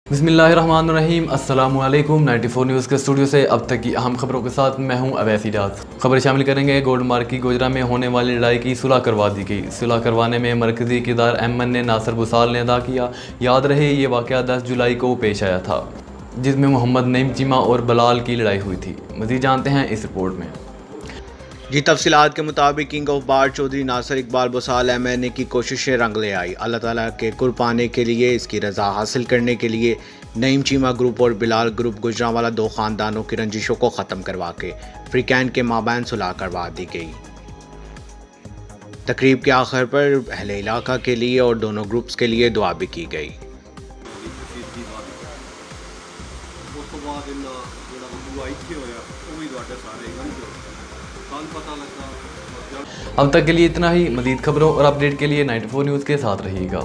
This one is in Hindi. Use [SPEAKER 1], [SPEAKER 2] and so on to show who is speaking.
[SPEAKER 1] बिस्मिल्लाहिर्रहमानिर्रहीम अस्सलामुअलैकुम 94 न्यूज़ के स्टूडियो से अब तक की अहम खबरों के साथ मैं हूं अवैस इजाज़। खबरें शामिल करेंगे। गोल्ड मार्क की गोजरा में होने वाली लड़ाई की सुलह करवा दी गई। सुलह करवाने में मरकज़ी किरदार अहमद ने नासिर बुसाल ने अदा किया। याद रहे ये वाक़या 10 जुलाई को पेश आया था, जिसमें मोहम्मद नईम चीमा और बलाल की लड़ाई हुई थी। मज़ीद जानते हैं इस रिपोर्ट में।
[SPEAKER 2] जी, तफसीलात के मुताबिक king of bar Chaudhry Nasir Iqbal Busal MNA की कोशिशें रंग ले आई। अल्लाह ताला के कुर्ब पाने के लिए, इसकी रज़ा हासिल करने के लिए नईम चीमा ग्रुप और बिलाल ग्रुप गुजरांवाला दो ख़ानदानों की रंजिशों को ख़त्म करवा के फ्रीकैन के माबैन सुलह करवा दी गई। तकरीब के आखिर पर अहले इलाका के लिए और दोनों ग्रुप्स के लिए दुआ भी की गई।
[SPEAKER 1] अब तक के लिए इतना ही। मज़ीद खबरों और अपडेट के लिए 94 न्यूज़ के साथ रहिएगा।